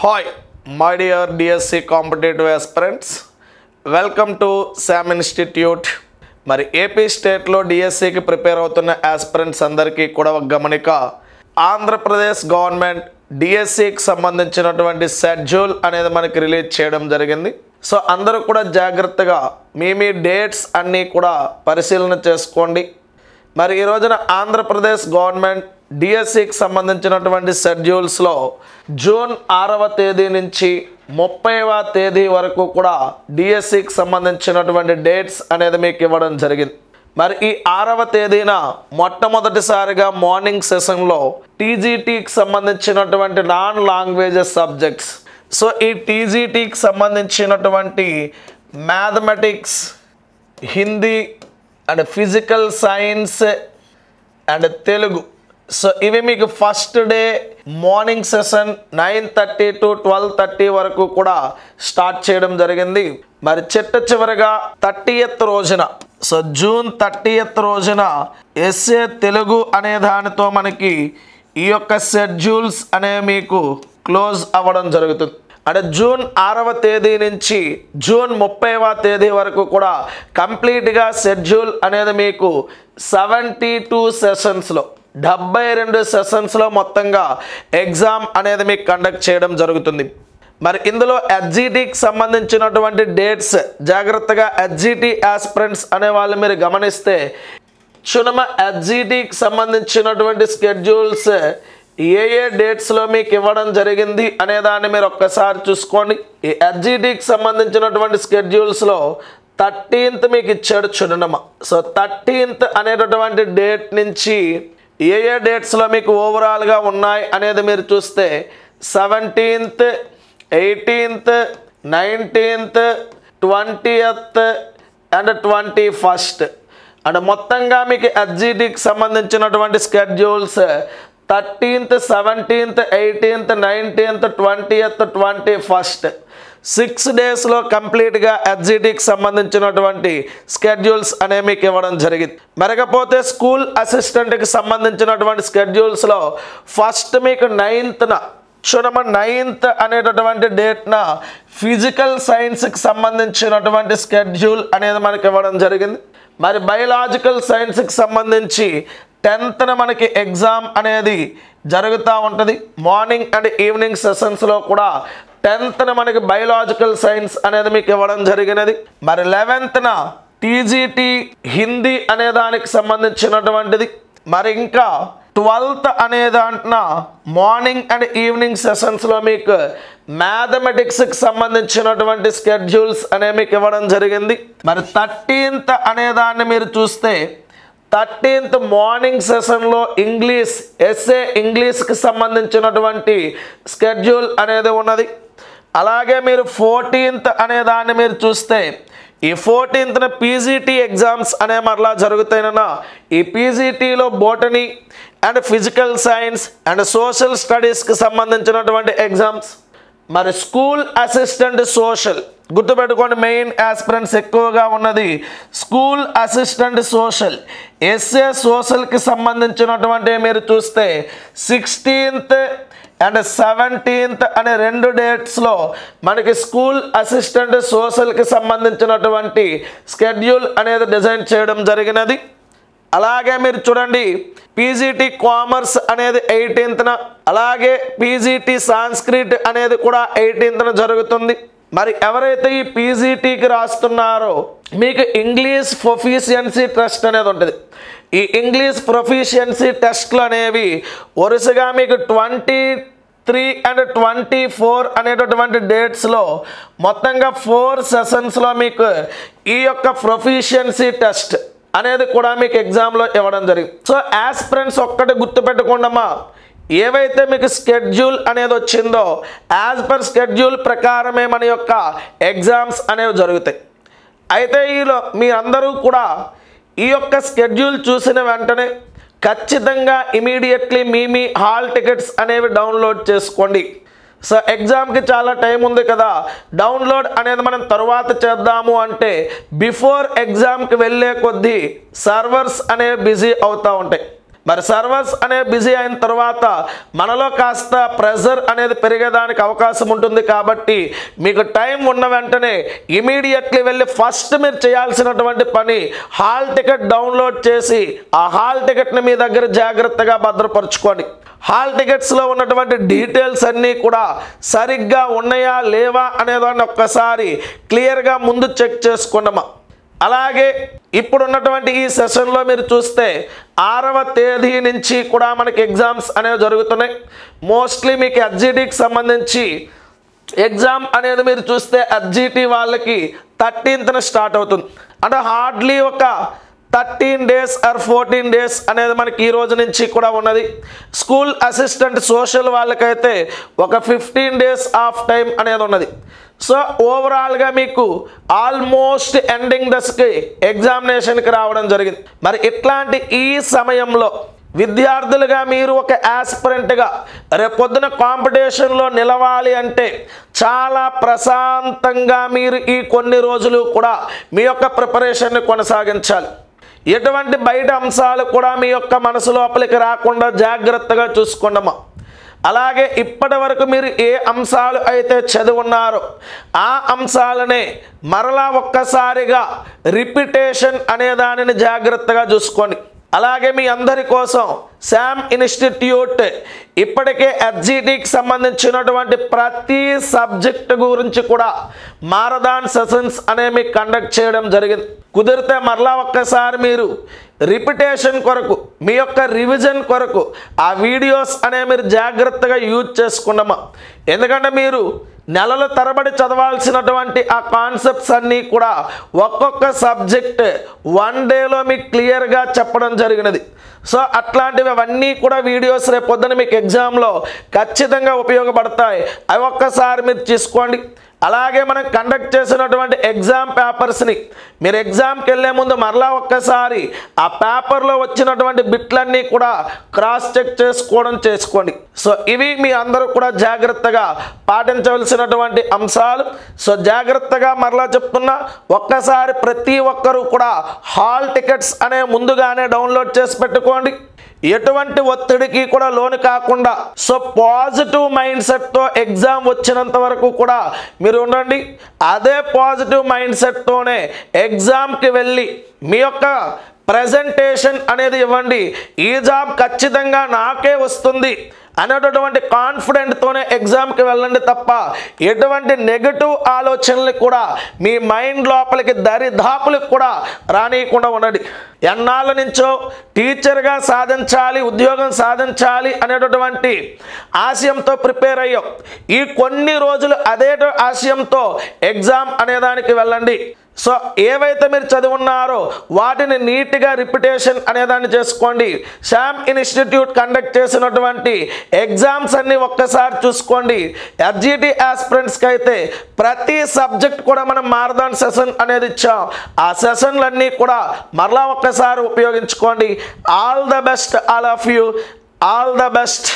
Hi, my dear DSC competitive aspirants. Welcome to SAM Institute. మరి AP స్టేట్లో డిఎస్సికి prepare అవుతున్న ఆస్పిరెంట్స్ అందరికీ కూడా ఒక గమనిక. ఆంధ్రప్రదేశ్ గవర్నమెంట్ డిఎస్సికి సంబంధించినటువంటి షెడ్యూల్ అనేది మనకి రిలీజ్ చేయడం జరిగింది. సో అందరూ కూడా జాగ్రత్తగా మీ డేట్స్ అన్నీ కూడా పరిశీలన చేసుకోండి. మరి ఈ రోజున ఆంధ్రప్రదేశ్ గవర్నమెంట్ డిఎస్సికి సంబంధించినటువంటి షెడ్యూల్స్లో జూన్ 6వ తేదీ నుంచి 30వ తేదీ వరకు కూడా డిఎస్సికి సంబంధించినటువంటి డేట్స్ అనేది మీకు ఇవ్వడం జరిగింది. మరి ఈ 6వ తేదీన మొట్టమొదటిసారిగా మార్నింగ్ సెషన్లో టీజీటీకి సంబంధించినటువంటి నాన్ లాంగ్వేజెస్ సబ్జెక్ట్స్, సో ఈ టీజీటీకి సంబంధించినటువంటి mathematics, Hindi and physical science and Telugu, so ఇవి మీకు first day morning session 9:30 to 12:30 వరకు కూడా స్టార్ట్ చేయడం జరిగింది. మరి చివరిగా 30th రోజున, సో జూన్ 30th రోజున ఎస్ఏ తెలుగు అనే దానితో మనకి ఈ యొక్క షెడ్యూల్స్ అనేవి మీకు క్లోజ్ అవ్వడం జరుగుతుంది. అంటే జూన్ 6వ తేదీ నుంచి జూన్ 30వ తేదీ వరకు కూడా కంప్లీట్గా షెడ్యూల్ అనేది మీకు 72 సెషన్స్లో 72 సెషన్స్లో మొత్తంగా ఎగ్జామ్ అనేది మీకు కండక్ట్ చేయడం జరుగుతుంది. మరి ఇందులో హెచ్జిటికి సంబంధించినటువంటి డేట్స్ జాగ్రత్తగా హెచ్జిటి ఆస్పిరెంట్స్ అనే వాళ్ళు మీరు గమనిస్తే చునమ హెచ్జిటికి సంబంధించినటువంటి షెడ్యూల్స్ ఏ డేట్స్లో మీకు ఇవ్వడం జరిగింది అనే దాన్ని మీరు ఒక్కసారి చూసుకోండి. ఈ హెచ్జిటికి సంబంధించినటువంటి షెడ్యూల్స్లో 13th మీకు ఇచ్చాడు చూడనమ్మా. సో 13th అనేటటువంటి డేట్ నుంచి ఏ డేట్స్లో మీకు ఓవరాల్గా ఉన్నాయి అనేది మీరు చూస్తే 17th, 18th, 19th, 20th and 21st and మొత్తంగా మీకు హెచ్జిటికి సంబంధించినటువంటి schedules 13th, 17th, 18th, 19th, 20th, 21st 6 డేస్లో కంప్లీట్గా హెచ్జిటికి సంబంధించినటువంటి షెడ్యూల్స్ అనేవి మీకు ఇవ్వడం జరిగింది. మరకపోతే స్కూల్ అసిస్టెంట్కి సంబంధించినటువంటి షెడ్యూల్స్లో ఫస్ట్ మీకు 9th చూడమ్మ 9th అనేటటువంటి డేట్న ఫిజికల్ సైన్స్కి సంబంధించినటువంటి షెడ్యూల్ అనేది మనకి ఇవ్వడం జరిగింది. మరి బయలాజికల్ సైన్స్కి సంబంధించి 10th మనకి ఎగ్జామ్ అనేది జరుగుతూ ఉంటుంది. మార్నింగ్ అండ్ ఈవినింగ్ సెషన్స్లో కూడా 10th మనకి బయలాజికల్ సైన్స్ అనేది మీకు ఇవ్వడం జరిగినది. మరి 11th టీజీటీ హిందీ అనే దానికి సంబంధించినటువంటిది. మరి ఇంకా 12th అనే దాంట్లో మార్నింగ్ అండ్ ఈవినింగ్ సెషన్స్లో మీకు మ్యాథమెటిక్స్కి సంబంధించినటువంటి షెడ్యూల్స్ అనేవి మీకు ఇవ్వడం జరిగింది. మరి 13th అనే దాన్ని మీరు చూస్తే 13th మార్నింగ్ సెషన్లో ఇంగ్లీష్ ఎస్ఏ ఇంగ్లీష్కి సంబంధించినటువంటి షెడ్యూల్ అనేది ఉన్నది. అలాగే మీరు 14th అనే దాన్ని మీరు చూస్తే ఈ 14th పీజీటీ ఎగ్జామ్స్ అనే మరలా జరుగుతాయినా ఈ పీజీటీలో botany and physical science and social స్టడీస్కి సంబంధించినటువంటి ఎగ్జామ్స్. మరి స్కూల్ అసిస్టెంట్ సోషల్ గుర్తుపెట్టుకోండి, మెయిన్ ఆస్పిరెంట్స్ ఎక్కువగా ఉన్నది స్కూల్ అసిస్టెంట్ సోషల్. ఎస్ఏ సోషల్కి సంబంధించినటువంటి మీరు చూస్తే 16th అండ్ 17th అనే 2 డేట్స్లో మనకి స్కూల్ అసిస్టెంట్ సోషల్కి సంబంధించినటువంటి షెడ్యూల్ అనేది డిజైన్ చేయడం జరిగినది. అలాగే మీరు చూడండి పీజీటీ కామర్స్ అనేది 18th, అలాగే పీజీటీ సాంస్క్రిట్ అనేది కూడా 18th జరుగుతుంది. మరి ఎవరైతే ఈ పీజీటీకి రాస్తున్నారో మీకు ఇంగ్లీష్ ప్రొఫిషియన్సీ టెస్ట్ అనేది ఉంటుంది. ఈ ఇంగ్లీష్ ప్రొఫిషియన్సీ టెస్ట్లు అనేవి వరుసగా మీకు 23 అండ్ 24 అనేటటువంటి డేట్స్లో మొత్తంగా 4 సెషన్స్లో మీకు ఈ యొక్క ప్రొఫిషియన్సీ టెస్ట్ అనేది కూడా మీకు ఎగ్జామ్లో ఇవ్వడం జరిగింది. సో ఆస్పిరెంట్స్ ఒక్కటి గుర్తుపెట్టుకోండమ్మా, ఏవైతే మీకు షెడ్యూల్ అనేది వచ్చిందో యాజ్ పర్ షెడ్యూల్ ప్రకారమే మన యొక్క ఎగ్జామ్స్ అనేవి జరుగుతాయి. అయితే ఈలో మీరందరూ కూడా ఈ యొక్క షెడ్యూల్ చూసిన వెంటనే ఖచ్చితంగా ఇమీడియట్లీ మీ హాల్ టికెట్స్ అనేవి డౌన్లోడ్ చేసుకోండి. సో ఎగ్జామ్కి చాలా టైం ఉంది కదా, డౌన్లోడ్ అనేది మనం తర్వాత చేద్దాము అంటే బిఫోర్ ఎగ్జామ్కి వెళ్ళే కొద్దీ సర్వర్స్ అనేవి బిజీ అవుతూ ఉంటాయి. మరి సర్వర్స్ అనే బిజీ అయిన తర్వాత మనలో కాస్త ప్రెజర్ అనేది పెరిగేదానికి అవకాశం ఉంటుంది. కాబట్టి మీకు టైం ఉన్న వెంటనే ఇమీడియట్లీ వెళ్ళి ఫస్ట్ మీరు చేయాల్సినటువంటి పని హాల్ టికెట్ డౌన్లోడ్ చేసి ఆ హాల్ టికెట్ని మీ దగ్గర జాగ్రత్తగా భద్రపరచుకోండి. హాల్ టికెట్స్లో ఉన్నటువంటి డీటెయిల్స్ అన్నీ కూడా సరిగ్గా ఉన్నాయా లేవా అనేదాన్ని ఒక్కసారి క్లియర్గా ముందు చెక్ చేసుకున్నామా. అలాగే ఇప్పుడు ఉన్నటువంటి ఈ సెషన్లో మీరు చూస్తే 6వ తేదీ నుంచి కూడా మనకి ఎగ్జామ్స్ అనేవి జరుగుతున్నాయి. మోస్ట్లీ మీకు హెచ్జిటికి సంబంధించి ఎగ్జామ్ అనేది మీరు చూస్తే హెచ్జిటి వాళ్ళకి 13th స్టార్ట్ అవుతుంది. అంటే హార్డ్లీ ఒక 13 days ఆర్ 14 days అనేది మనకి ఈ రోజు నుంచి కూడా ఉన్నది. స్కూల్ అసిస్టెంట్ సోషల్ వాళ్ళకైతే ఒక 15 days ఆఫ్ టైం అనేది ఉన్నది. సో ఓవరాల్గా మీకు ఆల్మోస్ట్ ఎండింగ్ దశకి ఎగ్జామినేషన్కి రావడం జరిగింది. మరి ఇట్లాంటి ఈ సమయంలో విద్యార్థులుగా మీరు ఒక యాస్పిరెంట్గా రేపొద్దున కాంపిటీషన్లో నిలవాలి అంటే చాలా ప్రశాంతంగా మీరు ఈ కొన్ని రోజులు కూడా మీ యొక్క ప్రిపరేషన్ని కొనసాగించాలి. ఎటువంటి బయట అంశాలు కూడా మీ యొక్క మనసు లోపలికి రాకుండా జాగ్రత్తగా చూసుకోండమ్మా. అలాగే ఇప్పటి వరకు మీరు ఏ అంశాలు అయితే చదువున్నారో ఆ అంశాలనే మరలా ఒక్కసారిగా రిపిటేషన్ అనే దానిని జాగ్రత్తగా చూసుకోండి. అలాగే మీ అందరి కోసం శామ్ ఇన్స్టిట్యూట్ ఇప్పటికే హెచ్జిటికి సంబంధించినటువంటి ప్రతి సబ్జెక్ట్ గురించి కూడా మారథాన్ సెషన్స్ అనేవి కండక్ట్ చేయడం జరిగింది. కుదిరితే మరలా ఒక్కసారి మీరు రిపిటేషన్ కొరకు మీ యొక్క రివిజన్ కొరకు ఆ వీడియోస్ అనేవి మీరు జాగ్రత్తగా యూజ్ చేసుకున్నామా. ఎందుకంటే మీరు నెలల తరబడి చదవాల్సినటువంటి ఆ కాన్సెప్ట్స్ అన్నీ కూడా ఒక్కొక్క సబ్జెక్ట్ 1 dayలో మీకు క్లియర్గా చెప్పడం జరిగినది. సో అట్లాంటివి అవన్నీ కూడా వీడియోస్ రేపొద్దున మీకు ఎగ్జామ్లో ఖచ్చితంగా ఉపయోగపడతాయి. అవి ఒక్కసారి మీరు తీసుకోండి. అలాగే మనం కండక్ట్ చేసినటువంటి ఎగ్జామ్ పేపర్స్ని మీరు ఎగ్జామ్కి వెళ్ళే ముందు మరలా ఒక్కసారి ఆ పేపర్లో వచ్చినటువంటి బిట్లన్నీ కూడా క్రాస్ చెక్ చేసుకోండి. సో ఇవి మీ అందరూ కూడా జాగ్రత్తగా పాటించవలసినటువంటి అంశాలు. సో జాగ్రత్తగా మరలా చెప్తున్నా, ఒక్కసారి ప్రతి ఒక్కరూ కూడా హాల్ టికెట్స్ అనే ముందుగానే డౌన్లోడ్ చేసి పెట్టుకోండి. ఎటువంటి ఒత్తిడికి కూడా లోను కాకుండా సో పాజిటివ్ మైండ్ సెట్తో ఎగ్జామ్ వచ్చినంత వరకు కూడా మీరు ఉండండి. అదే పాజిటివ్ మైండ్ సెట్తోనే ఎగ్జామ్కి వెళ్ళి మీ యొక్క ప్రెజెంటేషన్ అనేది ఇవ్వండి. ఈ జాబ్ ఖచ్చితంగా నాకే వస్తుంది అనేటటువంటి కాన్ఫిడెంట్తోనే ఎగ్జామ్కి వెళ్ళండి తప్ప ఎటువంటి నెగటివ్ ఆలోచనలు కూడా మీ మైండ్ లోపలికి దరిదాపులకు కూడా రానియకుండా ఉండండి. ఎన్నాళ్ళ నుంచో టీచర్గా సాధించాలి, ఉద్యోగం సాధించాలి అనేటటువంటి ఆశయంతో ప్రిపేర్ అయ్యాం. ఈ కొన్ని రోజులు అదే ఆశయంతో ఎగ్జామ్ అనేదానికి వెళ్ళండి. సో ఏవైతే మీరు చదువున్నారో వాటిని నీట్గా రిపిటేషన్ అనేదాన్ని చేసుకోండి. శామ్ ఇన్స్టిట్యూట్ కండక్ట్ చేసినటువంటి ఎగ్జామ్స్ అన్నీ ఒక్కసారి చూసుకోండి. హెచ్జిటి ఆస్పిరెంట్స్కి అయితే ప్రతి సబ్జెక్ట్ కూడా మనం మారథాన్ సెషన్ అనేది ఇచ్చాం. ఆ సెషన్లన్నీ కూడా మరలా ఒక్కసారి ఉపయోగించుకోండి. All the best, all of you, all the best.